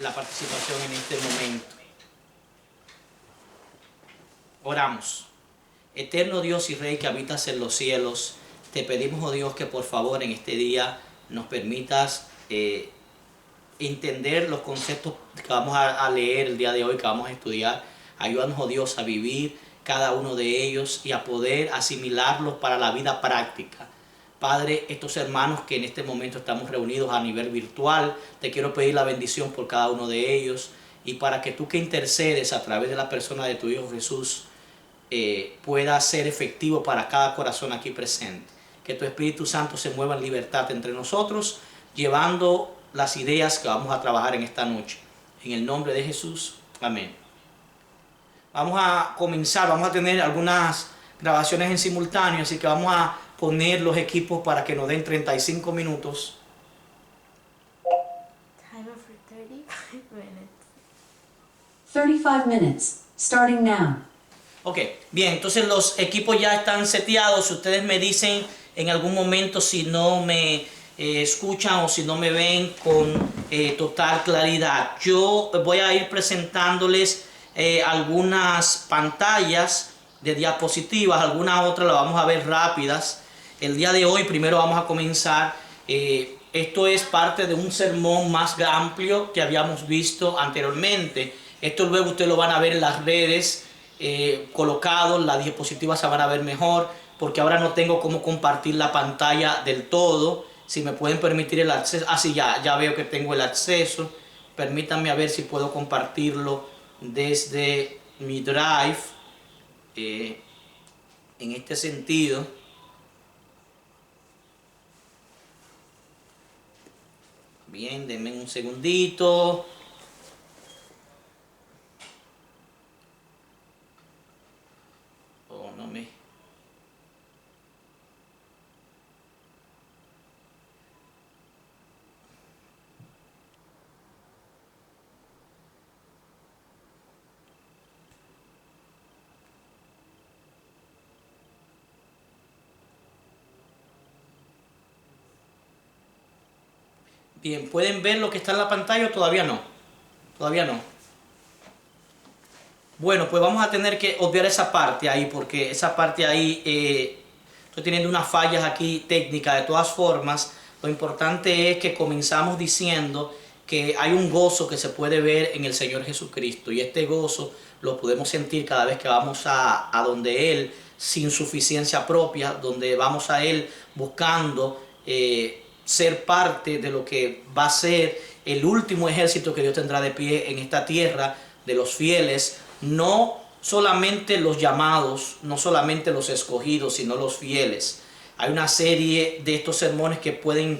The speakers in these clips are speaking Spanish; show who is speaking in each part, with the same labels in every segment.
Speaker 1: la participación en este momento. Oramos. Eterno Dios y Rey que habitas en los cielos, te pedimos, oh Dios, que por favor en este día nos permitas entender los conceptos que vamos a leer el día de hoy, que vamos a estudiar. Ayúdanos, oh Dios, a vivir cada uno de ellos y a poder asimilarlos para la vida práctica. Padre, estos hermanos que en este momento estamos reunidos a nivel virtual, te quiero pedir la bendición por cada uno de ellos y para que tú que intercedes a través de la persona de tu Hijo Jesús pueda ser efectivo para cada corazón aquí presente. Que tu Espíritu Santo se mueva en libertad entre nosotros, llevando las ideas que vamos a trabajar en esta noche. En el nombre de Jesús, amén. Vamos a comenzar, vamos a tener algunas grabaciones en simultáneo, así que vamos a poner los equipos para que nos den 35 minutos.
Speaker 2: Timer for 35 minutes.
Speaker 3: 35 minutes, starting now.
Speaker 1: Ok, bien, entonces los equipos ya están seteados. Ustedes me dicen en algún momento si no me escuchan o si no me ven con total claridad. Yo voy a ir presentándoles algunas pantallas de diapositivas, algunas otras las vamos a ver rápidas. El día de hoy primero vamos a comenzar, esto es parte de un sermón más amplio que habíamos visto anteriormente. Esto luego ustedes lo van a ver en las redes colocados, las diapositivas se van a ver mejor porque ahora no tengo cómo compartir la pantalla del todo. Si me pueden permitir el acceso, así ya veo que tengo el acceso. Permítanme a ver si puedo compartirlo desde mi Drive en este sentido. Bien, denme un segundito. Oh, no me... Bien, ¿pueden ver lo que está en la pantalla o todavía no? Todavía no. Bueno, pues vamos a tener que obviar esa parte ahí, porque esa parte ahí, estoy teniendo unas fallas aquí técnicas. De todas formas, lo importante es que comenzamos diciendo que hay un gozo que se puede ver en el Señor Jesucristo. Y este gozo lo podemos sentir cada vez que vamos a donde Él, sin suficiencia propia, donde vamos a Él buscando ser parte de lo que va a ser el último ejército que Dios tendrá de pie en esta tierra, de los fieles, no solamente los llamados, no solamente los escogidos, sino los fieles. Hay una serie de estos sermones que pueden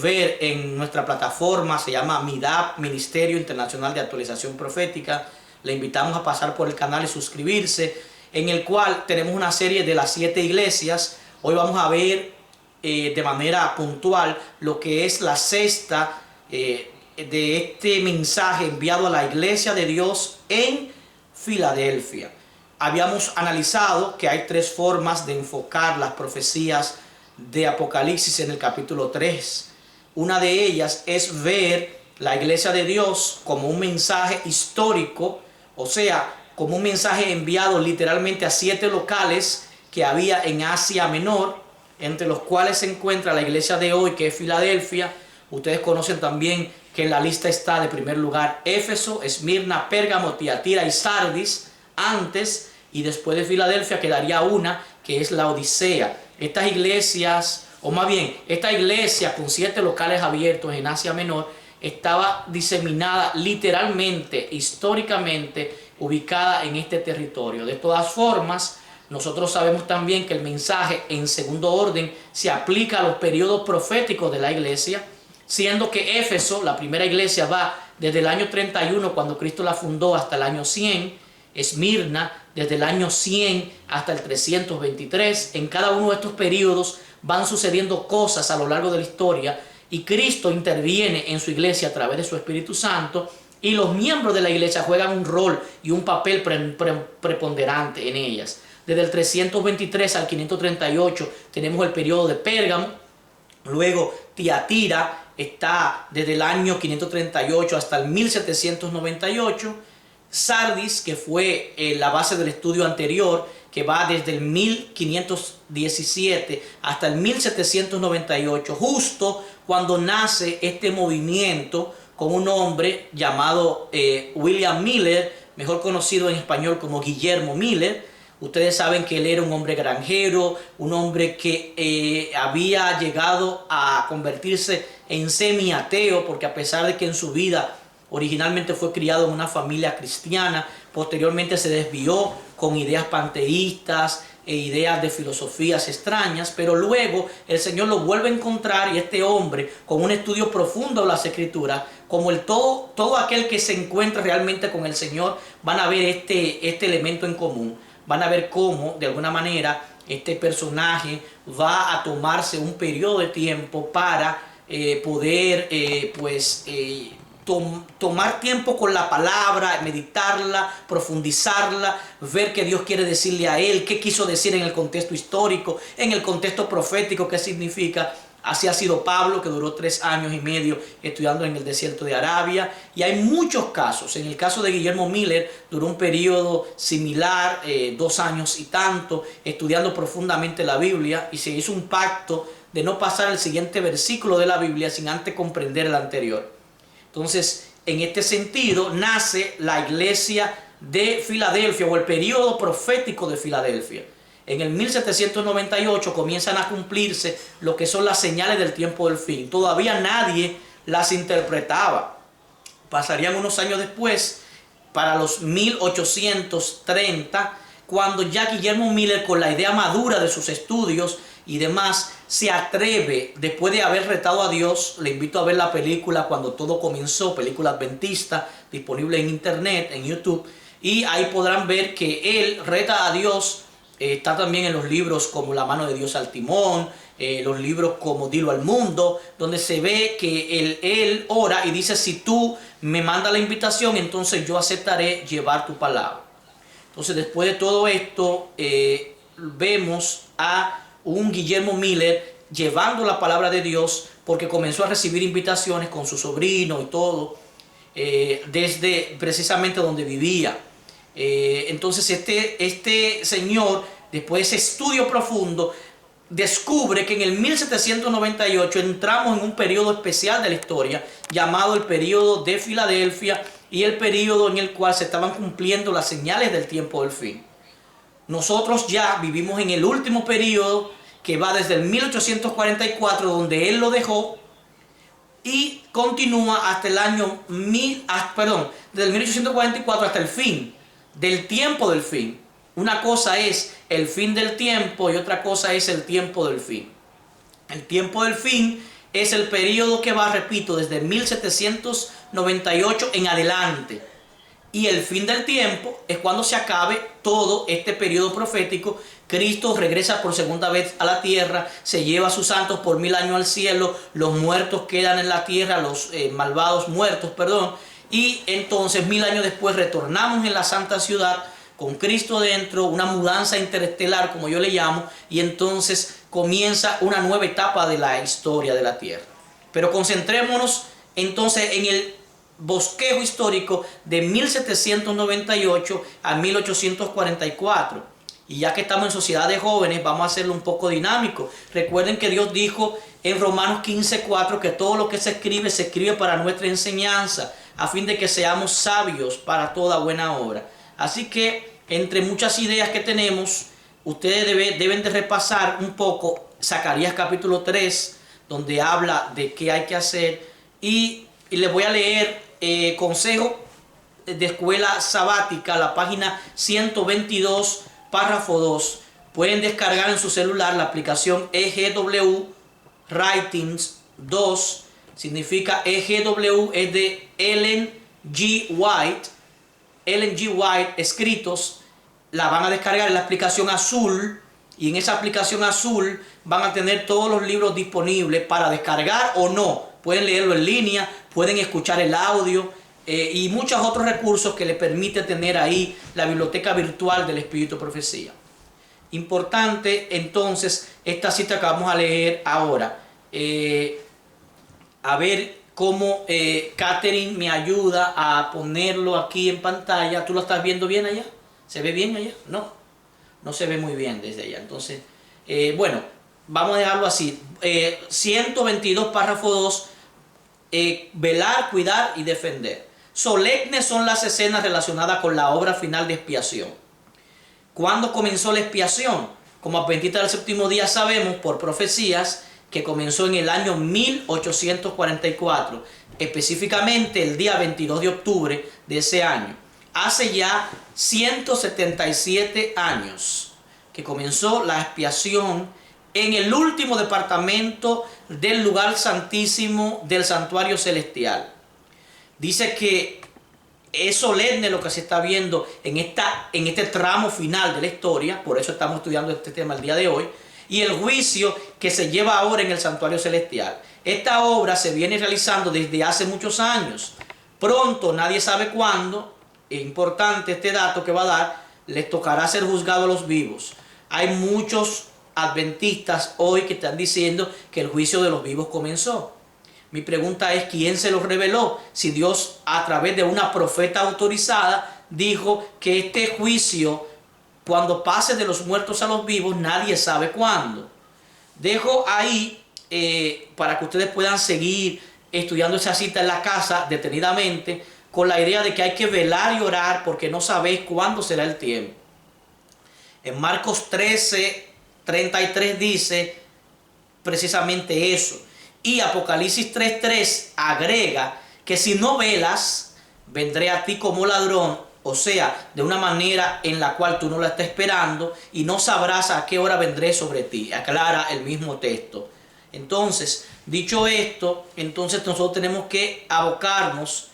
Speaker 1: ver en nuestra plataforma, se llama MIDAP, Ministerio Internacional de Actualización Profética. Le invitamos a pasar por el canal y suscribirse, en el cual tenemos una serie de las 7 iglesias. Hoy vamos a ver de manera puntual lo que es la sexta de este mensaje enviado a la iglesia de Dios en Filadelfia. Habíamos analizado que hay 3 formas de enfocar las profecías de Apocalipsis en el capítulo 3. Una de ellas es ver la iglesia de Dios como un mensaje histórico, o sea, como un mensaje enviado literalmente a 7 locales que había en Asia Menor, entre los cuales se encuentra la iglesia de hoy, que es Filadelfia. Ustedes conocen también que en la lista está de primer lugar Éfeso, Esmirna, Pérgamo, Tiatira y Sardis antes, y después de Filadelfia quedaría una que es la Odisea. Estas iglesias, o más bien, esta iglesia con 7 locales abiertos en Asia Menor estaba diseminada literalmente, históricamente, ubicada en este territorio. De todas formas, nosotros sabemos también que el mensaje en segundo orden se aplica a los periodos proféticos de la iglesia, siendo que Éfeso, la primera iglesia, va desde el año 31, cuando Cristo la fundó, hasta el año 100. Esmirna, desde el año 100 hasta el 323. En cada uno de estos periodos van sucediendo cosas a lo largo de la historia y Cristo interviene en su iglesia a través de su Espíritu Santo, y los miembros de la iglesia juegan un rol y un papel preponderante en ellas. Desde el 323 al 538 tenemos el periodo de Pérgamo, luego Tiatira está desde el año 538 hasta el 1798. Sardis, que fue la base del estudio anterior, que va desde el 1517 hasta el 1798, justo cuando nace este movimiento con un hombre llamado William Miller, mejor conocido en español como Guillermo Miller. Ustedes saben que él era un hombre granjero, un hombre que había llegado a convertirse en semi-ateo, porque a pesar de que en su vida originalmente fue criado en una familia cristiana, posteriormente se desvió con ideas panteístas e ideas de filosofías extrañas, pero luego el Señor lo vuelve a encontrar, y este hombre, con un estudio profundo de las Escrituras, como todo aquel que se encuentra realmente con el Señor, van a ver este elemento en común. Van a ver cómo, de alguna manera, este personaje va a tomarse un periodo de tiempo para poder, tomar tiempo con la palabra, meditarla, profundizarla, ver qué Dios quiere decirle a él, qué quiso decir en el contexto histórico, en el contexto profético, qué significa. Así ha sido Pablo, que duró 3 años y medio estudiando en el desierto de Arabia. Y hay muchos casos. En el caso de Guillermo Miller, duró un periodo similar, 2 años y tanto, estudiando profundamente la Biblia. Y se hizo un pacto de no pasar al siguiente versículo de la Biblia sin antes comprender el anterior. Entonces, en este sentido, nace la iglesia de Filadelfia, o el periodo profético de Filadelfia. En el 1798 comienzan a cumplirse lo que son las señales del tiempo del fin. Todavía nadie las interpretaba. Pasarían unos años después, para los 1830, cuando ya Guillermo Miller, con la idea madura de sus estudios y demás, se atreve, después de haber retado a Dios. Le invito a ver la película Cuando Todo Comenzó, película adventista, disponible en internet, en YouTube, y ahí podrán ver que él reta a Dios. Está también en los libros como La mano de Dios al timón, los libros como Dilo al mundo, donde se ve que él ora y dice: si tú me mandas la invitación, entonces yo aceptaré llevar tu palabra. Entonces, después de todo esto, vemos a un Guillermo Miller llevando la palabra de Dios, porque comenzó a recibir invitaciones con su sobrino y todo, desde precisamente donde vivía. Entonces este señor, después de ese estudio profundo, descubre que en el 1798 entramos en un periodo especial de la historia llamado el periodo de Filadelfia, y el periodo en el cual se estaban cumpliendo las señales del tiempo del fin. Nosotros ya vivimos en el último periodo, que va desde el 1844, donde él lo dejó, y continúa hasta el año desde el 1844 hasta el fin del tiempo del fin. Una cosa es el fin del tiempo y otra cosa es el tiempo del fin. El tiempo del fin es el periodo que va, repito, desde 1798 en adelante. Y el fin del tiempo es cuando se acabe todo este periodo profético. Cristo regresa por segunda vez a la tierra, se lleva a sus santos por 1000 años al cielo, los muertos quedan en la tierra, los malvados muertos, y entonces 1000 años después retornamos en la santa ciudad con Cristo dentro, una mudanza interestelar, como yo le llamo, y entonces comienza una nueva etapa de la historia de la tierra. Pero concentrémonos entonces en el bosquejo histórico de 1798 a 1844. Y ya que estamos en sociedad de jóvenes, vamos a hacerlo un poco dinámico. Recuerden que Dios dijo en Romanos 15:4 que todo lo que se escribe para nuestra enseñanza, a fin de que seamos sabios para toda buena obra. Así que, entre muchas ideas que tenemos, ustedes deben de repasar un poco Zacarías capítulo 3, donde habla de qué hay que hacer. Y les voy a leer consejo de escuela sabática, la página 122, párrafo 2. Pueden descargar en su celular la aplicación EGW Writings 2. Significa EGW, es de Ellen G. White. Ellen G. White, escritos. La van a descargar en la aplicación azul. Y en esa aplicación azul van a tener todos los libros disponibles para descargar o no. Pueden leerlo en línea, pueden escuchar el audio y muchos otros recursos que les permite tener ahí la biblioteca virtual del Espíritu de Profecía. Importante entonces esta cita que vamos a leer ahora. a ver cómo Catherine me ayuda a ponerlo aquí en pantalla. ¿Tú lo estás viendo bien allá? ¿Se ve bien allá? No, no se ve muy bien desde allá. Entonces, bueno, vamos a dejarlo así. 122, párrafo 2, velar, cuidar y defender. Solemnes son las escenas relacionadas con la obra final de expiación. ¿Cuándo comenzó la expiación? Como adventistas del séptimo día sabemos por profecías que comenzó en el año 1844, específicamente el día 22 de octubre de ese año. Hace ya 177 años que comenzó la expiación en el último departamento del lugar santísimo del santuario celestial. Dice que es solemne lo que se está viendo en este tramo final de la historia, por eso estamos estudiando este tema el día de hoy, y el juicio que se lleva ahora en el santuario celestial. Esta obra se viene realizando desde hace muchos años. Pronto, nadie sabe cuándo, es importante este dato que va a dar, les tocará ser juzgados a los vivos. Hay muchos adventistas hoy que están diciendo que el juicio de los vivos comenzó. Mi pregunta es, ¿quién se lo reveló? Si Dios, a través de una profeta autorizada, dijo que este juicio, cuando pase de los muertos a los vivos, nadie sabe cuándo. Dejo ahí para que ustedes puedan seguir estudiando esa cita en la casa detenidamente, con la idea de que hay que velar y orar porque no sabéis cuándo será el tiempo. En Marcos 13:33 dice precisamente eso. Y Apocalipsis 3:3 agrega que si no velas, vendré a ti como ladrón, o sea, de una manera en la cual tú no la estás esperando y no sabrás a qué hora vendré sobre ti. Aclara el mismo texto. Entonces, dicho esto, entonces nosotros tenemos que abocarnos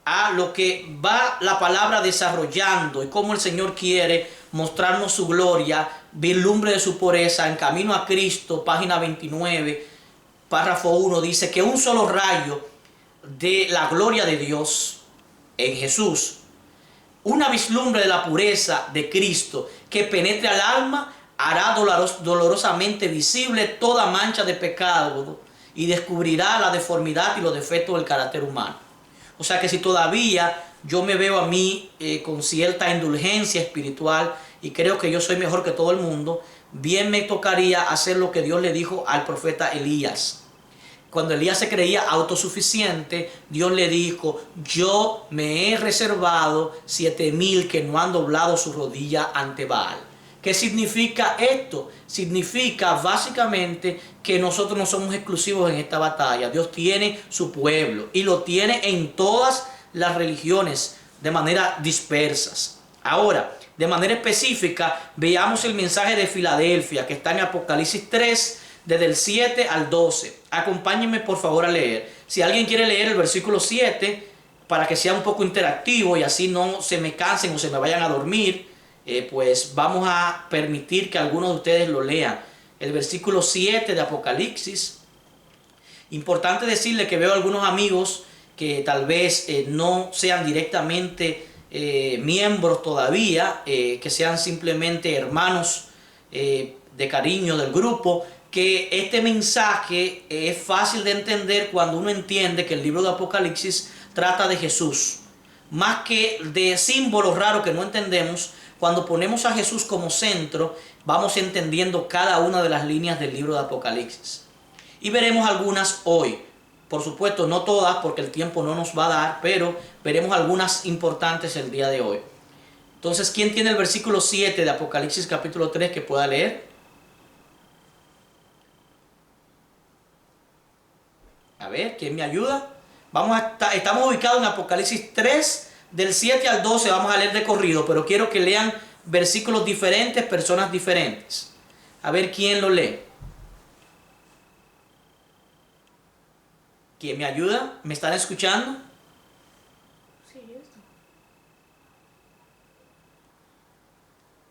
Speaker 1: a lo que va la palabra desarrollando y cómo el Señor quiere mostrarnos su gloria, vislumbre de su pureza en Camino a Cristo, página 29, párrafo 1, dice que un solo rayo de la gloria de Dios en Jesús, una vislumbre de la pureza de Cristo que penetre al alma, hará dolorosamente visible toda mancha de pecado y descubrirá la deformidad y los defectos del carácter humano. O sea que si todavía yo me veo a mí con cierta indulgencia espiritual y creo que yo soy mejor que todo el mundo, bien me tocaría hacer lo que Dios le dijo al profeta Elías. Cuando Elías se creía autosuficiente, Dios le dijo, yo me he reservado 7,000 que no han doblado su rodilla ante Baal. ¿Qué significa esto? Significa básicamente que nosotros no somos exclusivos en esta batalla. Dios tiene su pueblo y lo tiene en todas las religiones de manera dispersas. Ahora, de manera específica, veamos el mensaje de Filadelfia que está en Apocalipsis 3, desde el 7 al 12. Acompáñenme por favor a leer. Si alguien quiere leer el versículo 7, para que sea un poco interactivo y así no se me cansen o se me vayan a dormir, pues vamos a permitir que algunos de ustedes lo lean. El versículo 7 de Apocalipsis. Importante decirle que veo algunos amigos que tal vez no sean directamente miembros todavía, que sean simplemente hermanos de cariño del grupo, que este mensaje es fácil de entender cuando uno entiende que el libro de Apocalipsis trata de Jesús. Más que de símbolos raros que no entendemos, cuando ponemos a Jesús como centro, vamos entendiendo cada una de las líneas del libro de Apocalipsis. Y veremos algunas hoy. Por supuesto, no todas, porque el tiempo no nos va a dar, pero veremos algunas importantes el día de hoy. Entonces, ¿quién tiene el versículo 7 de Apocalipsis capítulo 3 que pueda leer? A ver, ¿quién me ayuda? Estamos ubicados en Apocalipsis 3, del 7 al 12, vamos a leer de corrido, pero quiero que lean versículos diferentes, personas diferentes. A ver, ¿quién lo lee? ¿Quién me ayuda? ¿Me están escuchando?
Speaker 2: Sí, yo estoy.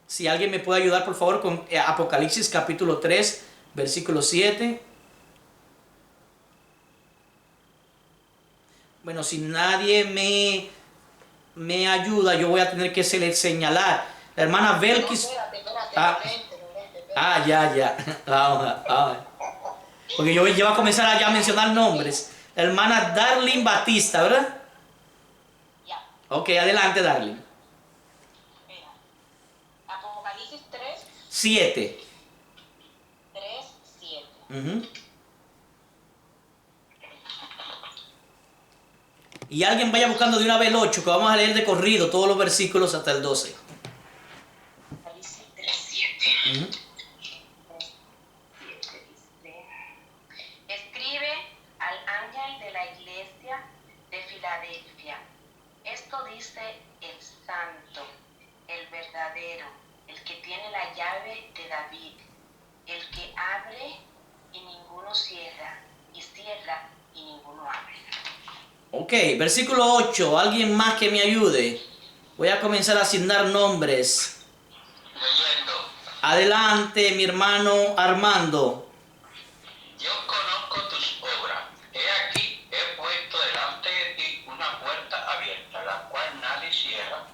Speaker 1: Si alguien me puede ayudar, por favor, con Apocalipsis capítulo 3, versículo 7. Bueno, si nadie me ayuda, yo voy a tener que señalar. La hermana Belkis.
Speaker 4: Espérate,
Speaker 1: Ya. Vamos. Porque yo voy a comenzar a ya mencionar nombres. La hermana Darlene Batista, ¿verdad?
Speaker 4: Ya,
Speaker 1: Ok, adelante, Darlene.
Speaker 4: mira. Apocalipsis 3,
Speaker 1: 7.
Speaker 4: 3, 7.
Speaker 1: Ujú. Y alguien vaya buscando de una vez el 8, que vamos a leer de corrido todos los versículos hasta el 12.
Speaker 4: Apocalipsis 3, 7.
Speaker 1: Ujú.
Speaker 4: 7 dice: Escribe al ángel de la iglesia de Filadelfia. Esto dice el santo, el verdadero, el que tiene la llave de David, el que abre y ninguno cierra, y cierra y ninguno abre.
Speaker 1: Ok, versículo 8. Alguien más que me ayude. Voy a comenzar a asignar nombres.
Speaker 5: Leyendo.
Speaker 1: Adelante, mi hermano Armando.
Speaker 5: Yo conozco tus obras. He aquí, he puesto delante de ti una puerta abierta, la cual nadie cierra.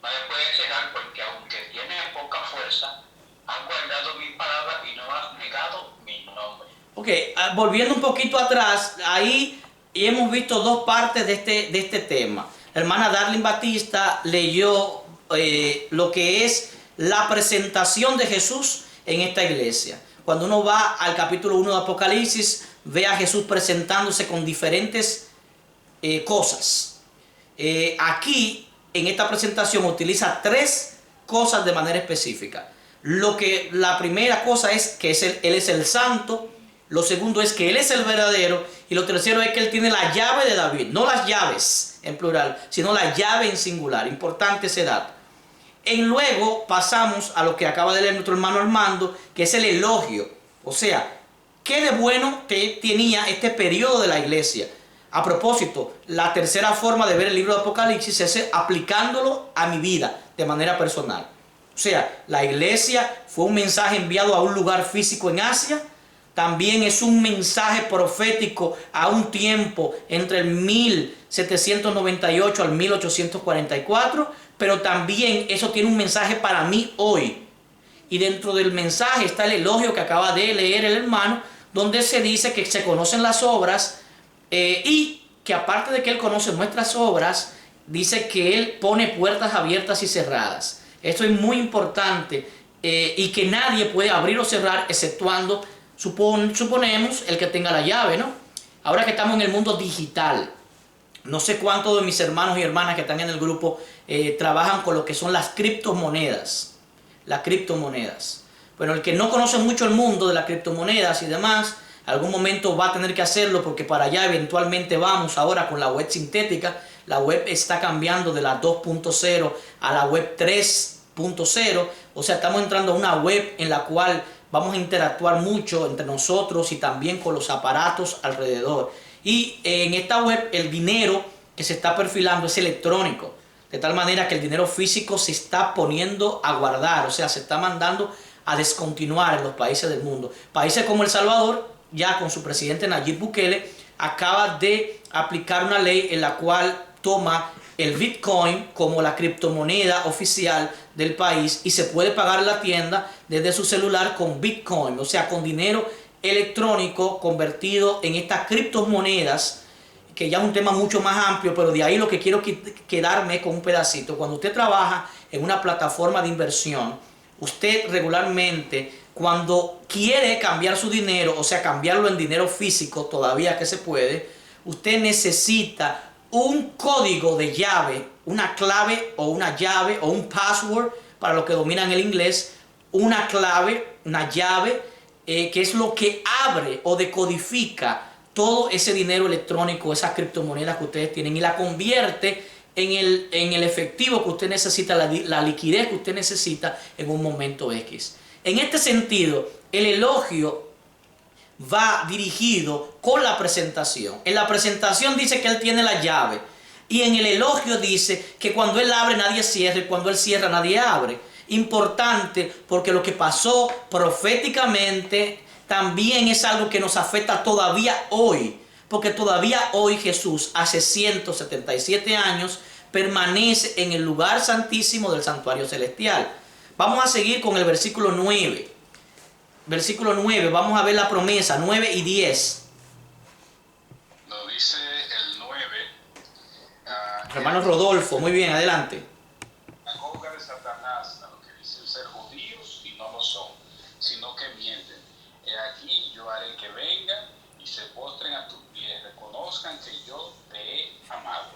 Speaker 5: Nadie puede cerrar porque aunque tiene poca fuerza, has guardado mi palabra y no has negado mi nombre.
Speaker 1: Ok, volviendo un poquito atrás, ahí hemos visto dos partes de este tema. La hermana Darlene Batista leyó lo que es la presentación de Jesús en esta iglesia. Cuando uno va al capítulo 1 de Apocalipsis, ve a Jesús presentándose con diferentes cosas. Aquí, en esta presentación, utiliza tres cosas de manera específica. La primera cosa es que Él es el santo. Lo segundo es que Él es el verdadero. Y lo tercero es que Él tiene la llave de David. No las llaves en plural, sino la llave en singular. Importante ese dato. Y luego pasamos a lo que acaba de leer nuestro hermano Armando, que es el elogio. O sea, ¿qué de bueno tenía este periodo de la iglesia? A propósito, la tercera forma de ver el libro de Apocalipsis es aplicándolo a mi vida de manera personal. O sea, la iglesia fue un mensaje enviado a un lugar físico en Asia. También es un mensaje profético a un tiempo entre el 1798 al 1844. Pero también eso tiene un mensaje para mí hoy. Y dentro del mensaje está el elogio que acaba de leer el hermano, donde se dice que se conocen las obras y que aparte de que Él conoce nuestras obras, dice que Él pone puertas abiertas y cerradas. Esto es muy importante y que nadie puede abrir o cerrar exceptuando, suponemos, el que tenga la llave, ¿no? Ahora que estamos en el mundo digital, no sé cuántos de mis hermanos y hermanas que están en el grupo trabajan con lo que son las criptomonedas. Las criptomonedas. Bueno, el que no conoce mucho el mundo de las criptomonedas y demás, algún momento va a tener que hacerlo porque para allá eventualmente vamos ahora con la web sintética. La web está cambiando de la 2.0 a la web 3.0. O sea, estamos entrando a una web en la cual vamos a interactuar mucho entre nosotros y también con los aparatos alrededor. Y en esta web el dinero que se está perfilando es electrónico. De tal manera que el dinero físico se está poniendo a guardar. O sea, se está mandando a descontinuar en los países del mundo. Países como El Salvador, ya con su presidente Nayib Bukele, acaba de aplicar una ley en la cual toma el Bitcoin como la criptomoneda oficial del país y se puede pagar en la tienda desde su celular con Bitcoin, o sea, con dinero electrónico convertido en estas criptomonedas, que ya es un tema mucho más amplio, pero de ahí lo que quiero quedarme con un pedacito. Cuando usted trabaja en una plataforma de inversión, usted regularmente, cuando quiere cambiar su dinero, o sea, cambiarlo en dinero físico, todavía que se puede, usted necesita un código de llave, una clave o una llave o un password, para los que dominan el inglés, una clave, una llave, que es lo que abre o decodifica todo ese dinero electrónico, esas criptomonedas que ustedes tienen, y la convierte en el efectivo que usted necesita, la liquidez que usted necesita en un momento X. En este sentido, el elogio va dirigido con la presentación. En la presentación dice que Él tiene la llave, y en el elogio dice que cuando Él abre nadie cierra, y cuando Él cierra nadie abre. Importante, porque lo que pasó proféticamente también es algo que nos afecta todavía hoy, porque todavía hoy Jesús, hace 177 años, permanece en el lugar santísimo del santuario celestial. Vamos a seguir con el versículo 9. versículo 9. Vamos a ver la promesa, 9 y 10.
Speaker 6: Lo dice el 9.
Speaker 1: Hermano Rodolfo, muy bien, adelante.
Speaker 6: La sinagoga de Satanás, a los que dicen ser judíos y no lo son, sino que mienten. He aquí yo haré que vengan y se postren a tus pies, reconozcan que yo te he amado.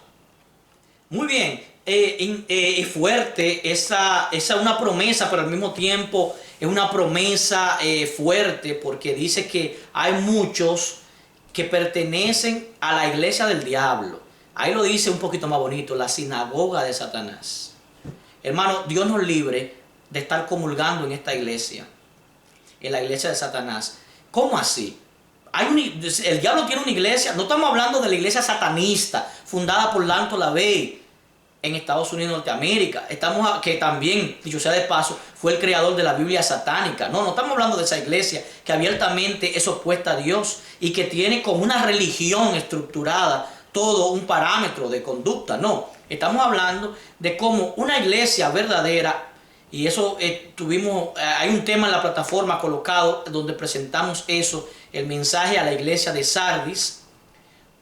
Speaker 1: Muy bien, es fuerte, esa es una promesa, pero al mismo tiempo es una promesa fuerte, porque dice que hay muchos que pertenecen a la iglesia del diablo. Ahí lo dice un poquito más bonito, la sinagoga de Satanás. Hermano, Dios nos libre de estar comulgando en esta iglesia, en la iglesia de Satanás. ¿Cómo así? El diablo tiene una iglesia, no estamos hablando de la iglesia satanista, fundada por Lanto LaVey en Estados Unidos, Norteamérica. Que también, dicho sea de paso, fue el creador de la Biblia satánica. No estamos hablando de esa iglesia que abiertamente es opuesta a Dios y que tiene como una religión estructurada todo un parámetro de conducta. No, estamos hablando de cómo una iglesia verdadera, y eso hay un tema en la plataforma colocado donde presentamos eso, el mensaje a la iglesia de Sardis,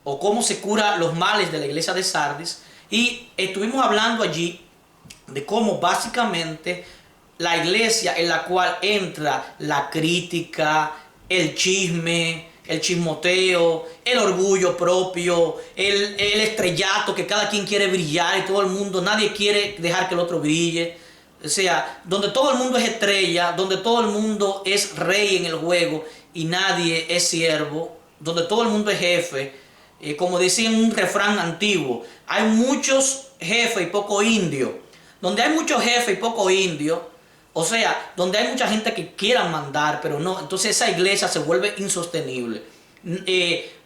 Speaker 1: o cómo se cura los males de la iglesia de Sardis, y estuvimos hablando allí de cómo básicamente la iglesia en la cual entra la crítica, el chisme, el chismoteo, el orgullo propio, el estrellato, que cada quien quiere brillar y todo el mundo, nadie quiere dejar que el otro brille. O sea, donde todo el mundo es estrella, donde todo el mundo es rey en el juego y nadie es siervo, donde todo el mundo es jefe. Como decía en un refrán antiguo, hay muchos jefes y poco indio. Donde hay muchos jefes y poco indio, o sea, donde hay mucha gente que quiera mandar, pero no, entonces esa iglesia se vuelve insostenible.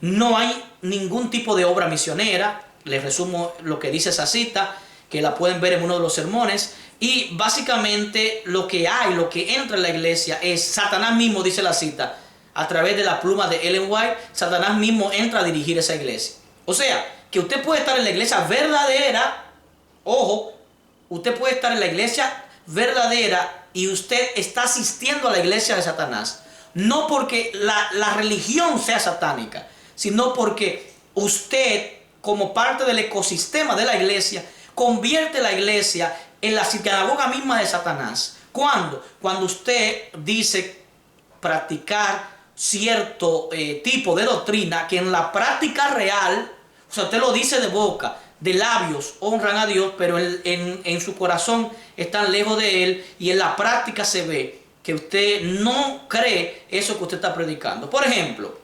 Speaker 1: No hay ningún tipo de obra misionera. Les resumo lo que dice esa cita, que la pueden ver en uno de los sermones. Y básicamente lo que entra en la iglesia es Satanás mismo, dice la cita, a través de la pluma de Ellen White. Satanás mismo entra a dirigir esa iglesia. O sea, que usted puede estar en la iglesia verdadera, ojo, usted puede estar en la iglesia verdadera y usted está asistiendo a la iglesia de Satanás. No porque la religión sea satánica, sino porque usted, como parte del ecosistema de la iglesia, convierte la iglesia en la sinagoga misma de Satanás. ¿Cuándo? Cuando usted dice practicar cierto tipo de doctrina que en la práctica real, o sea, usted lo dice de boca, de labios honran a Dios, pero en su corazón están lejos de Él, y en la práctica se ve que usted no cree eso que usted está predicando. Por ejemplo,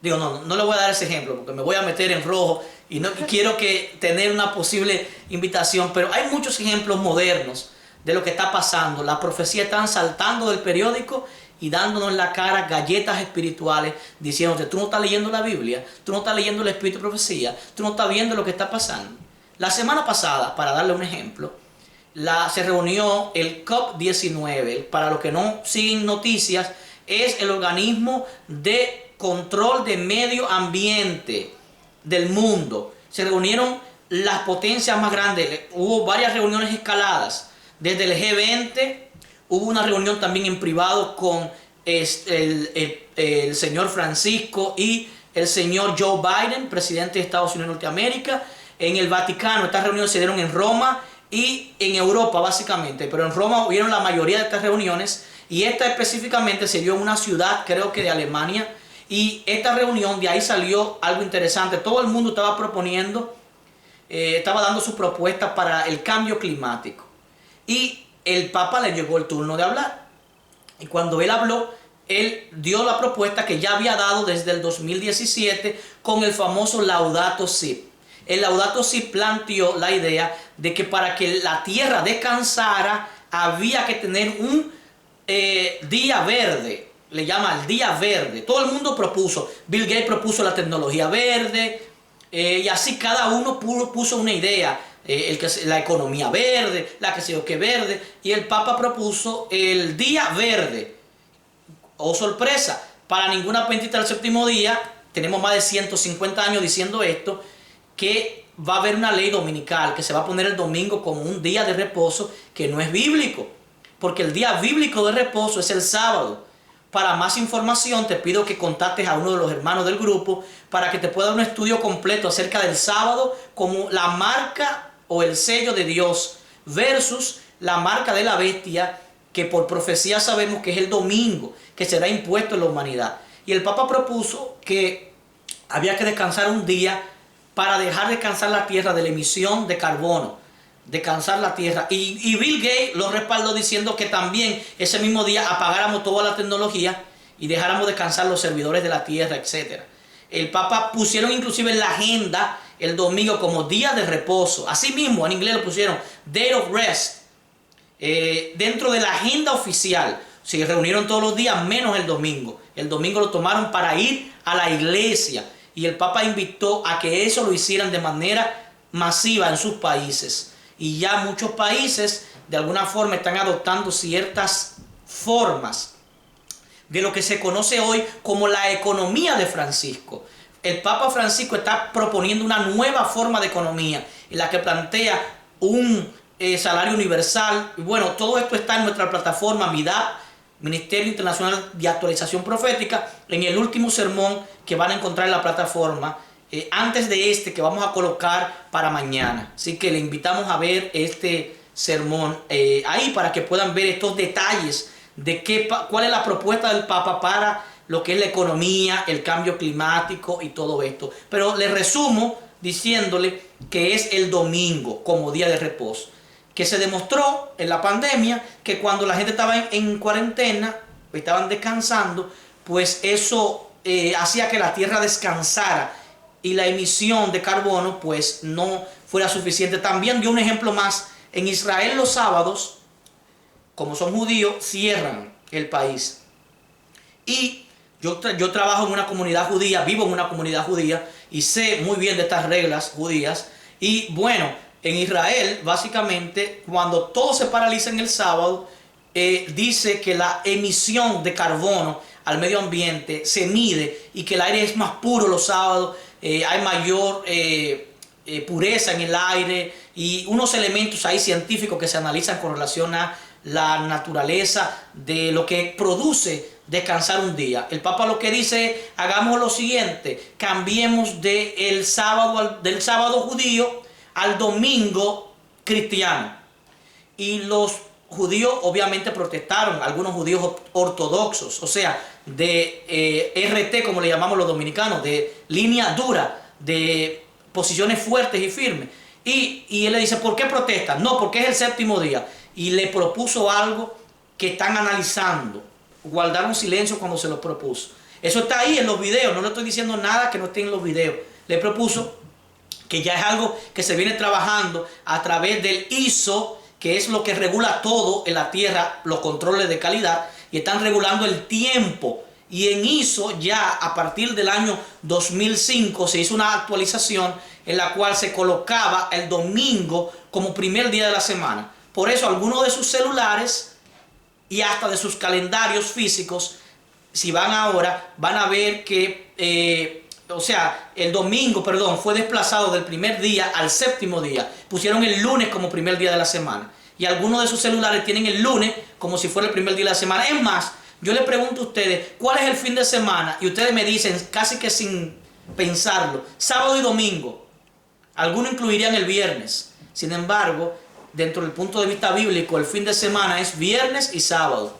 Speaker 1: no le voy a dar ese ejemplo porque me voy a meter en rojo y quiero tener una posible invitación, pero hay muchos ejemplos modernos de lo que está pasando. Las profecías están saltando del periódico y dándonos en la cara galletas espirituales, diciéndote: tú no estás leyendo la Biblia, tú no estás leyendo el Espíritu de Profecía, tú no estás viendo lo que está pasando. La semana pasada, para darle un ejemplo, se reunió el COP19. Para los que no siguen noticias, es el organismo de control de medio ambiente del mundo. Se reunieron las potencias más grandes, hubo varias reuniones escaladas, desde el G20. Hubo una reunión también en privado con el señor Francisco y el señor Joe Biden, presidente de Estados Unidos de Norteamérica. En el Vaticano, estas reuniones se dieron en Roma y en Europa básicamente, pero en Roma hubieron la mayoría de estas reuniones, y esta específicamente se dio en una ciudad, creo que de Alemania, y esta reunión, de ahí salió algo interesante. Todo el mundo estaba proponiendo, estaba dando su propuesta para el cambio climático, y el Papa le llegó el turno de hablar. Y cuando él habló, él dio la propuesta que ya había dado desde el 2017 con el famoso Laudato Si. El Laudato Si planteó la idea de que para que la tierra descansara había que tener un día verde. Le llama el día verde. Todo el mundo propuso. Bill Gates propuso la tecnología verde, y así cada uno puso una idea. La economía verde, la que sé yo qué verde, y el Papa propuso el día verde. Oh sorpresa, para ninguna pentita del séptimo día, tenemos más de 150 años diciendo esto, que va a haber una ley dominical, que se va a poner el domingo como un día de reposo, que no es bíblico, porque el día bíblico de reposo es el sábado. Para más información te pido que contactes a uno de los hermanos del grupo para que te pueda dar un estudio completo acerca del sábado como la marca o el sello de Dios versus la marca de la bestia, que por profecía sabemos que es el domingo, que será impuesto en la humanidad. Y el Papa propuso que había que descansar un día para dejar descansar la tierra de la emisión de carbono, descansar la tierra. Y Bill Gates lo respaldó diciendo que también ese mismo día apagáramos toda la tecnología y dejáramos descansar los servidores de la tierra, etc. El Papa pusieron inclusive en la agenda el domingo como día de reposo. Así mismo en inglés lo pusieron Day of Rest. Dentro de la agenda oficial se reunieron todos los días menos el domingo. El domingo lo tomaron para ir a la iglesia y el Papa invitó a que eso lo hicieran de manera masiva en sus países. Y ya muchos países de alguna forma están adoptando ciertas formas de lo que se conoce hoy como la economía de Francisco. El Papa Francisco está proponiendo una nueva forma de economía en la que plantea un salario universal. Y bueno, todo esto está en nuestra plataforma MIDAP, Ministerio Internacional de Actualización Profética, en el último sermón que van a encontrar en la plataforma, antes de este que vamos a colocar para mañana. Así que le invitamos a ver este sermón ahí para que puedan ver estos detalles de cuál es la propuesta del Papa para lo que es la economía, el cambio climático y todo esto. Pero le resumo diciéndole que es el domingo como día de reposo, que se demostró en la pandemia que cuando la gente estaba en cuarentena, estaban descansando, pues eso hacía que la tierra descansara y la emisión de carbono pues no fuera suficiente. También dio un ejemplo más. En Israel los sábados, como son judíos, cierran el país. Y yo trabajo en una comunidad judía, vivo en una comunidad judía y sé muy bien de estas reglas judías. Y bueno, en Israel, básicamente, cuando todo se paraliza en el sábado, dice que la emisión de carbono al medio ambiente se mide y que el aire es más puro los sábados, hay mayor pureza en el aire y unos elementos ahí científicos que se analizan con relación a la naturaleza de lo que produce descansar un día. El Papa lo que dice es, hagamos lo siguiente, cambiemos del sábado judío al domingo cristiano. Y los judíos obviamente protestaron, algunos judíos ortodoxos, o sea, de RT como le llamamos los dominicanos, de línea dura, de posiciones fuertes y firmes. Y él le dice, ¿por qué protestan? No, porque es el séptimo día. Y le propuso algo que están analizando. Guardaron silencio cuando se lo propuso. Eso está ahí en los videos, no le estoy diciendo nada que no esté en los videos. Le propuso que ya es algo que se viene trabajando a través del ISO, que es lo que regula todo en la tierra, los controles de calidad, y están regulando el tiempo. Y en ISO ya a partir del año 2005 se hizo una actualización en la cual se colocaba el domingo como primer día de la semana. Por eso algunos de sus celulares y hasta de sus calendarios físicos, si van ahora, van a ver que el domingo, fue desplazado del primer día al séptimo día. Pusieron el lunes como primer día de la semana. Y algunos de sus celulares tienen el lunes como si fuera el primer día de la semana. Es más, yo le pregunto a ustedes, ¿cuál es el fin de semana? Y ustedes me dicen, casi que sin pensarlo, sábado y domingo. Algunos incluirían el viernes. Sin embargo, dentro del punto de vista bíblico, el fin de semana es viernes y sábado.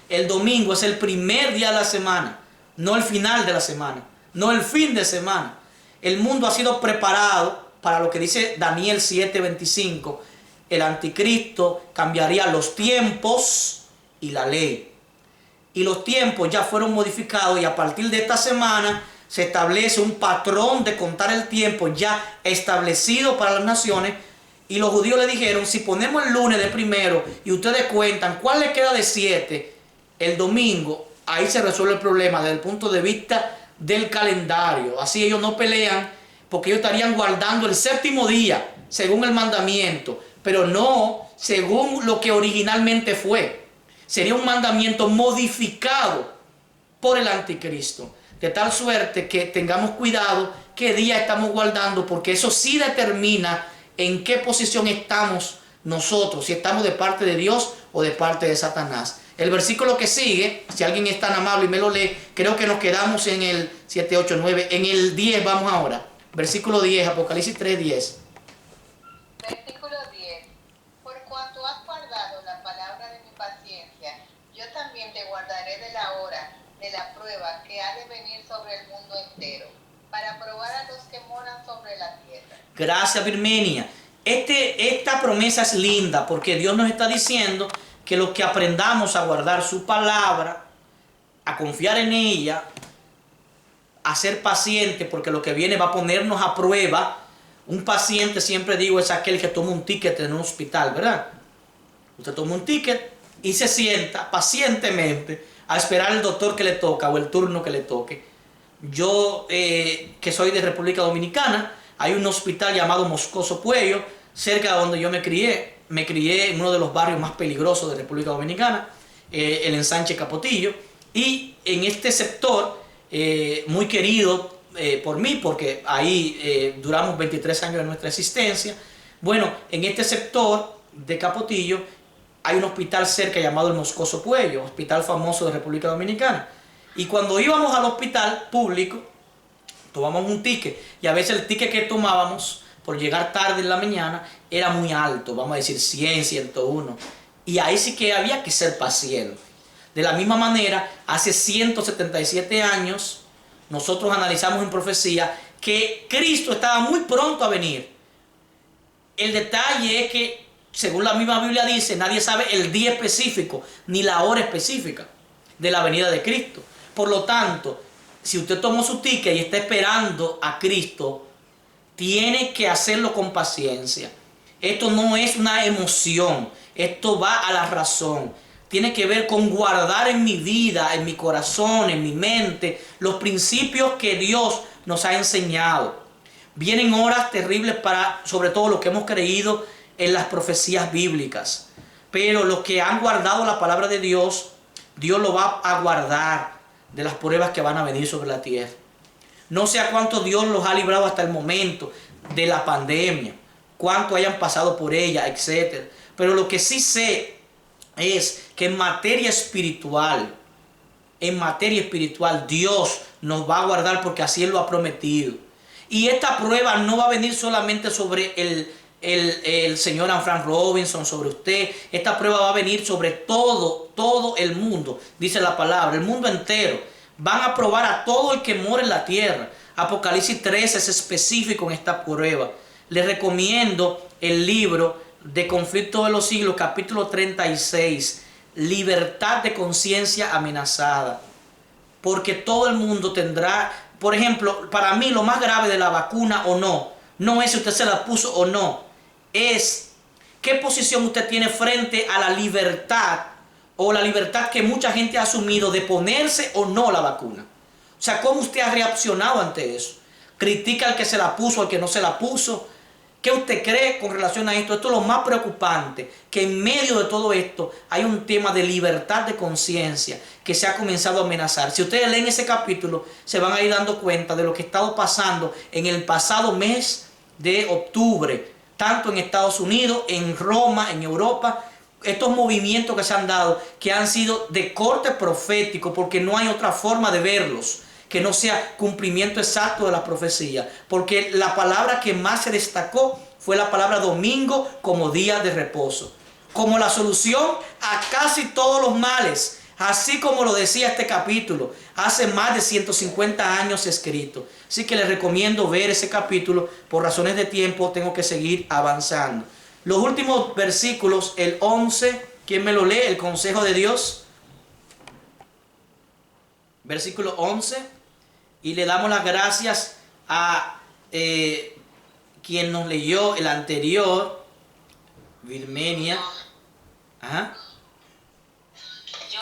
Speaker 1: El domingo es el primer día de la semana, no el final de la semana, no el fin de semana. El mundo ha sido preparado para lo que dice Daniel 7:25. El anticristo cambiaría los tiempos y la ley. Y los tiempos ya fueron modificados y a partir de esta semana se establece un patrón de contar el tiempo ya establecido para las naciones. Y los judíos le dijeron, si ponemos el lunes de primero y ustedes cuentan, ¿cuál les queda de 7? El domingo, ahí se resuelve el problema desde el punto de vista del calendario. Así ellos no pelean porque ellos estarían guardando el séptimo día según el mandamiento, pero no según lo que originalmente fue. Sería un mandamiento modificado por el anticristo. De tal suerte que tengamos cuidado qué día estamos guardando, porque eso sí determina en qué posición estamos nosotros, si estamos de parte de Dios o de parte de Satanás. El versículo que sigue, si alguien es tan amable y me lo lee, creo que nos quedamos en el 7, 8, 9, en el 10 vamos ahora. Versículo 10, Apocalipsis 3, 10.
Speaker 7: Versículo 10. Por cuanto has guardado la palabra de mi paciencia, yo también te guardaré de la hora de la prueba que ha de venir sobre el mundo entero, para probar a los que moran sobre la tierra.
Speaker 1: Gracias, Virmenia. Esta promesa es linda porque Dios nos está diciendo que los que aprendamos a guardar su palabra, a confiar en ella, a ser pacientes, porque lo que viene va a ponernos a prueba. Un paciente, siempre digo, es aquel que toma un ticket en un hospital, ¿verdad? Usted toma un ticket y se sienta pacientemente a esperar el doctor que le toca o el turno que le toque. Yo, que soy de República Dominicana, hay un hospital llamado Moscoso Puello, cerca de donde yo me crié. Me crié en uno de los barrios más peligrosos de República Dominicana, el Ensanche Capotillo. Y en este sector, muy querido por mí, porque ahí duramos 23 años de nuestra existencia. Bueno, en este sector de Capotillo hay un hospital cerca llamado el Moscoso Puello, hospital famoso de República Dominicana. Y cuando íbamos al hospital público, tomábamos un ticket, y a veces el ticket que tomábamos por llegar tarde en la mañana era muy alto, vamos a decir 100, 101. Y ahí sí que había que ser paciente. De la misma manera, hace 177 años, nosotros analizamos en profecía que Cristo estaba muy pronto a venir. El detalle es que, según la misma Biblia dice, nadie sabe el día específico, ni la hora específica de la venida de Cristo. Por lo tanto, si usted tomó su ticket y está esperando a Cristo, tiene que hacerlo con paciencia. Esto no es una emoción, esto va a la razón. Tiene que ver con guardar en mi vida, en mi corazón, en mi mente, los principios que Dios nos ha enseñado. Vienen horas terribles para, sobre todo, los que hemos creído en las profecías bíblicas. Pero los que han guardado la palabra de Dios, Dios lo va a guardar de las pruebas que van a venir sobre la tierra. No sé a cuánto Dios los ha librado hasta el momento de la pandemia, cuánto hayan pasado por ella, etc. Pero lo que sí sé es que en materia espiritual, Dios nos va a guardar porque así Él lo ha prometido. Y esta prueba no va a venir solamente sobre el señor Frank Robinson, sobre usted. Esta prueba va a venir sobre todo el mundo, dice la palabra, el mundo entero. Van a probar a todo el que mora en la tierra. Apocalipsis 13 es específico en esta prueba. Les recomiendo el libro de Conflicto de los Siglos, capítulo 36, Libertad de conciencia amenazada. Porque todo el mundo tendrá, por ejemplo, para mí lo más grave de la vacuna o no es si usted se la puso o no, es qué posición usted tiene frente a la libertad, o la libertad que mucha gente ha asumido de ponerse o no la vacuna. O sea, ¿cómo usted ha reaccionado ante eso? ¿Critica al que se la puso, al que no se la puso? ¿Qué usted cree con relación a esto? Esto es lo más preocupante, que en medio de todo esto hay un tema de libertad de conciencia que se ha comenzado a amenazar. Si ustedes leen ese capítulo, se van a ir dando cuenta de lo que ha estado pasando en el pasado mes de octubre, tanto en Estados Unidos, en Roma, en Europa. Estos movimientos que se han dado, que han sido de corte profético, porque no hay otra forma de verlos que no sea cumplimiento exacto de la profecía. Porque la palabra que más se destacó fue la palabra domingo como día de reposo, como la solución a casi todos los males, así como lo decía este capítulo, hace más de 150 años escrito. Así que les recomiendo ver ese capítulo. Por razones de tiempo tengo que seguir avanzando. Los últimos versículos, el 11, ¿quién me lo lee? El consejo de Dios. Versículo 11. Y le damos las gracias a quien nos leyó el anterior, Virmenia. Ajá.
Speaker 4: Yo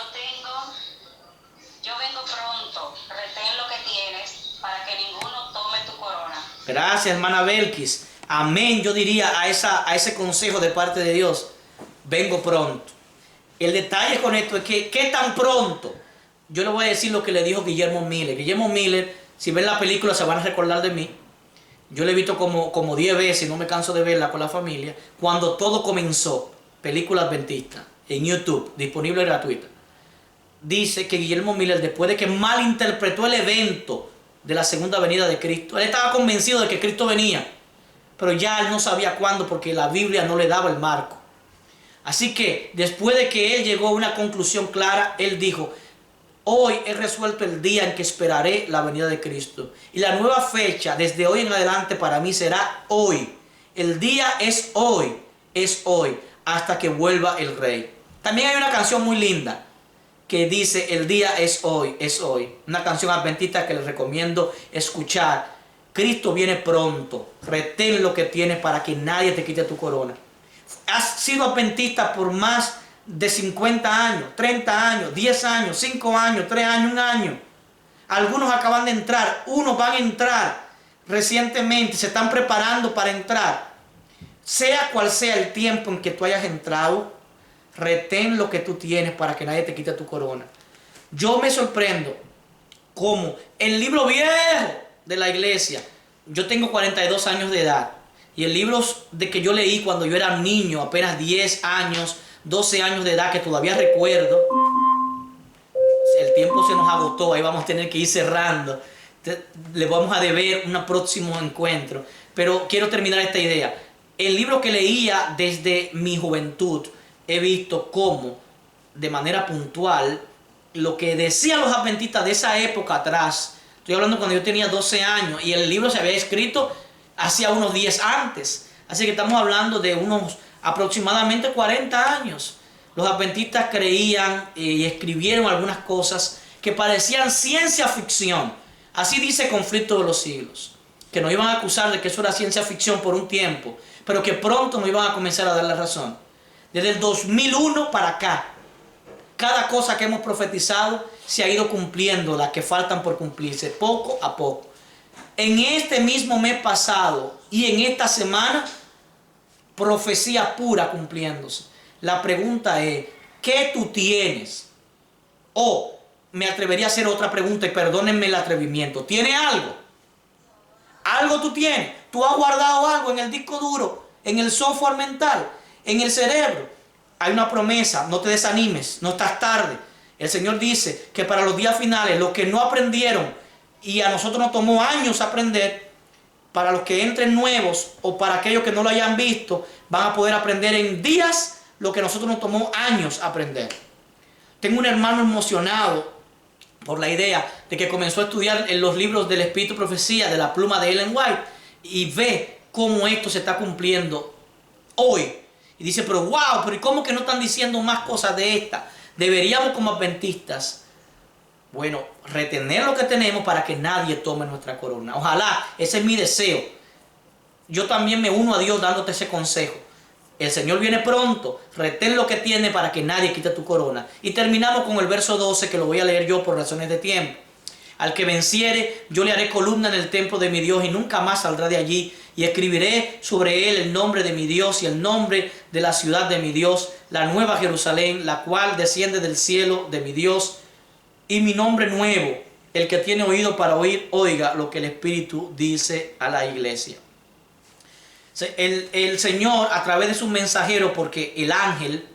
Speaker 4: vengo pronto, retén lo que tienes para que ninguno tome tu corona.
Speaker 1: Gracias, hermana Belkis. Amén, yo diría a ese consejo de parte de Dios. Vengo pronto. El detalle con esto es que, ¿qué tan pronto? Yo le voy a decir lo que le dijo Guillermo Miller. Guillermo Miller, si ven la película se van a recordar de mí. Yo la he visto como 10 veces, no me canso de verla con la familia. Cuando todo comenzó, película adventista, en YouTube, disponible gratuita. dice que Guillermo Miller, después de que malinterpretó el evento de la segunda venida de Cristo, él estaba convencido de que Cristo venía, pero ya él no sabía cuándo porque la Biblia no le daba el marco. Así que después de que él llegó a una conclusión clara, él dijo: hoy he resuelto el día en que esperaré la venida de Cristo. Y la nueva fecha desde hoy en adelante para mí será hoy. El día es hoy, hasta que vuelva el Rey. También hay una canción muy linda que dice: el día es hoy. Una canción adventista que les recomiendo escuchar. Cristo viene pronto. Retén lo que tienes para que nadie te quite tu corona. Has sido adventista por más de 50 años, 30 años, 10 años, 5 años, 3 años, 1 año. Algunos acaban de entrar, unos van a entrar recientemente, se están preparando para entrar. Sea cual sea el tiempo en que tú hayas entrado, retén lo que tú tienes para que nadie te quite tu corona. Yo me sorprendo como el libro viejo de la iglesia, yo tengo 42 años de edad, y el libro de que yo leí cuando yo era niño, apenas 10 años, 12 años de edad, que todavía recuerdo, el tiempo se nos agotó, ahí vamos a tener que ir cerrando, le vamos a deber un próximo encuentro, pero quiero terminar esta idea. El libro que leía desde mi juventud, he visto cómo, de manera puntual, lo que decían los adventistas de esa época atrás, estoy hablando cuando yo tenía 12 años, y el libro se había escrito hacía unos 10 antes, así que estamos hablando de unos aproximadamente 40 años. Los adventistas creían y escribieron algunas cosas que parecían ciencia ficción. Así dice Conflicto de los Siglos, que nos iban a acusar de que eso era ciencia ficción por un tiempo, pero que pronto nos iban a comenzar a dar la razón. Desde el 2001 para acá, cada cosa que hemos profetizado se ha ido cumpliendo, las que faltan por cumplirse, poco a poco. En este mismo mes pasado y en esta semana, profecía pura cumpliéndose. La pregunta es: ¿qué tú tienes? O me atrevería a hacer otra pregunta, y perdónenme el atrevimiento. ¿Tiene algo? ¿Algo tú tienes? ¿Tú has guardado algo en el disco duro, en el software mental, en el cerebro? Hay una promesa, no te desanimes, no estás tarde. El Señor dice que para los días finales, los que no aprendieron, y a nosotros nos tomó años aprender, para los que entren nuevos o para aquellos que no lo hayan visto, van a poder aprender en días lo que a nosotros nos tomó años aprender. Tengo un hermano emocionado por la idea de que comenzó a estudiar en los libros del Espíritu y Profecía de la pluma de Ellen White y ve cómo esto se está cumpliendo hoy. Y dice: pero wow, pero ¿y cómo que no están diciendo más cosas de esta? Deberíamos, como adventistas, bueno, retener lo que tenemos para que nadie tome nuestra corona. Ojalá, ese es mi deseo. Yo también me uno a Dios dándote ese consejo. El Señor viene pronto, retén lo que tiene para que nadie quite tu corona. Y terminamos con el verso 12, que lo voy a leer yo por razones de tiempo. Al que venciere, yo le haré columna en el templo de mi Dios y nunca más saldrá de allí. Y escribiré sobre él el nombre de mi Dios y el nombre de la ciudad de mi Dios, la nueva Jerusalén, la cual desciende del cielo de mi Dios, y mi nombre nuevo. El que tiene oído para oír, oiga lo que el Espíritu dice a la iglesia. El Señor, a través de su mensajero, porque el ángel,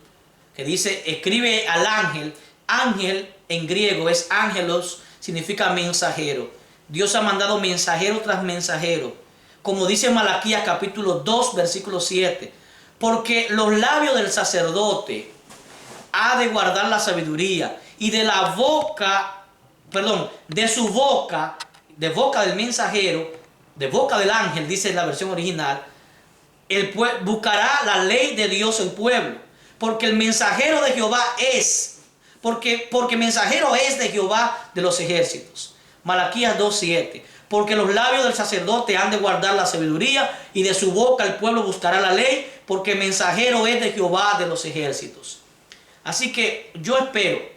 Speaker 1: que dice, escribe al ángel, ángel en griego es ángelos, significa mensajero. Dios ha mandado mensajero tras mensajero. Como dice Malaquías capítulo 2, versículo 7. Porque los labios del sacerdote ha de guardar la sabiduría, y de la boca, de su boca, de boca del mensajero, de boca del ángel, dice la versión original, buscará la ley de Dios el pueblo. Porque el mensajero de Jehová es, porque mensajero es de Jehová de los ejércitos. Malaquías 2:7. Porque los labios del sacerdote han de guardar la sabiduría, y de su boca el pueblo buscará la ley, porque mensajero es de Jehová de los ejércitos. Así que yo espero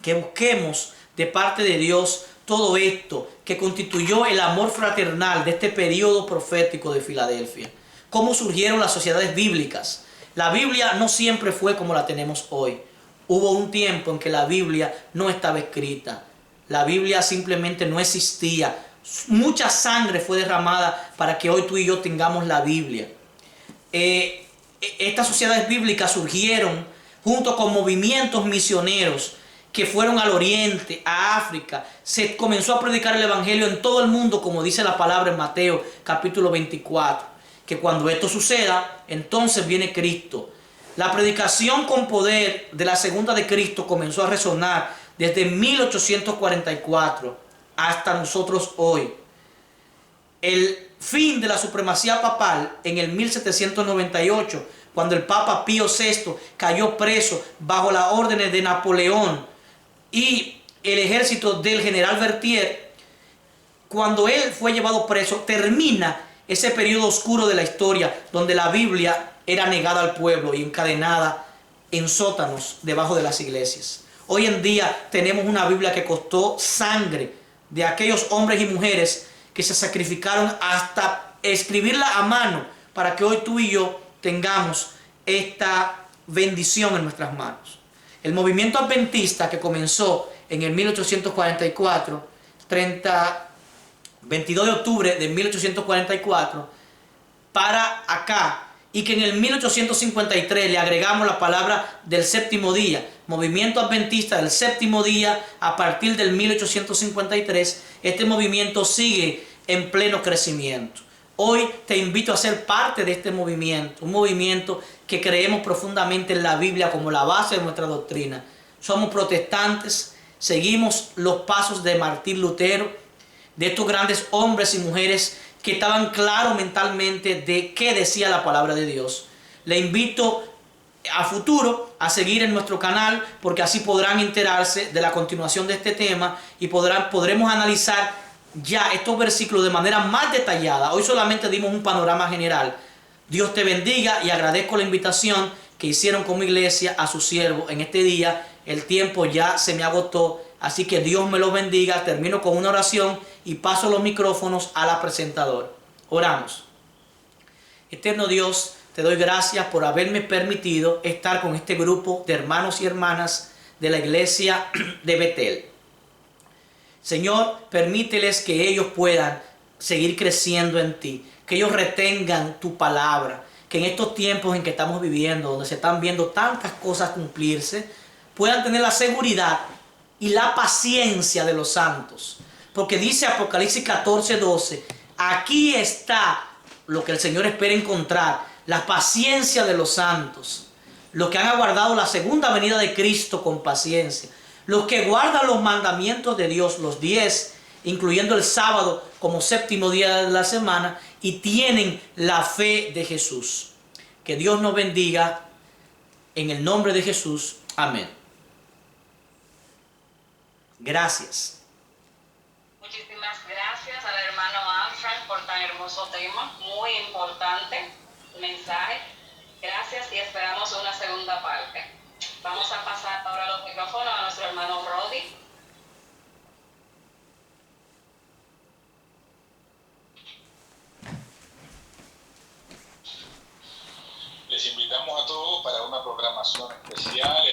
Speaker 1: que busquemos de parte de Dios todo esto que constituyó el amor fraternal de este periodo profético de Filadelfia. Cómo surgieron las sociedades bíblicas. La Biblia no siempre fue como la tenemos hoy. Hubo un tiempo en que la Biblia no estaba escrita. La Biblia simplemente no existía. Mucha sangre fue derramada para que hoy tú y yo tengamos la Biblia. Estas sociedades bíblicas surgieron junto con movimientos misioneros que fueron al oriente, a África. Se comenzó a predicar el evangelio en todo el mundo, como dice la palabra en Mateo capítulo 24. Que cuando esto suceda, entonces viene Cristo. La predicación con poder de la segunda de Cristo comenzó a resonar desde 1844 hasta nosotros hoy. El fin de la supremacía papal en el 1798, cuando el Papa Pío VI cayó preso bajo las órdenes de Napoleón y el ejército del general Berthier, cuando él fue llevado preso, termina ese periodo oscuro de la historia donde la Biblia era negada al pueblo y encadenada en sótanos debajo de las iglesias. Hoy en día tenemos una Biblia que costó sangre de aquellos hombres y mujeres que se sacrificaron hasta escribirla a mano para que hoy tú y yo tengamos esta bendición en nuestras manos. El movimiento adventista que comenzó en el 1844, 22 de octubre de 1844, para acá, y que en el 1853 le agregamos la palabra del séptimo día, movimiento adventista del séptimo día. A partir del 1853, este movimiento sigue en pleno crecimiento. Hoy te invito a ser parte de este movimiento, un movimiento que creemos profundamente en la Biblia como la base de nuestra doctrina. Somos protestantes, seguimos los pasos de Martín Lutero, de estos grandes hombres y mujeres que estaban claros mentalmente de qué decía la palabra de Dios. Le invito a futuro a seguir en nuestro canal, porque así podrán enterarse de la continuación de este tema y podremos analizar ya estos versículos de manera más detallada. Hoy solamente dimos un panorama general. Dios te bendiga y agradezco la invitación que hicieron como iglesia a su siervo en este día. El tiempo ya se me agotó, así que Dios me los bendiga. Termino con una oración y paso los micrófonos a la presentadora. Oramos. Eterno Dios, te doy gracias por haberme permitido estar con este grupo de hermanos y hermanas de la iglesia de Betel. Señor, permíteles que ellos puedan seguir creciendo en ti, que ellos retengan tu palabra, que en estos tiempos en que estamos viviendo, donde se están viendo tantas cosas cumplirse, puedan tener la seguridad y la paciencia de los santos. Porque dice Apocalipsis 14:12, aquí está lo que el Señor espera encontrar, la paciencia de los santos, los que han aguardado la segunda venida de Cristo con paciencia, los que guardan los mandamientos de Dios, los 10, incluyendo el sábado como séptimo día de la semana, y tienen la fe de Jesús. Que Dios nos bendiga en el nombre de Jesús. Amén. Gracias.
Speaker 4: Muchísimas gracias al hermano Armstrong por tan hermoso tema, muy importante mensaje. Gracias y esperamos una segunda parte. Vamos a pasar ahora los micrófonos a nuestro hermano Rodi.
Speaker 6: Les invitamos a todos para una programación especial.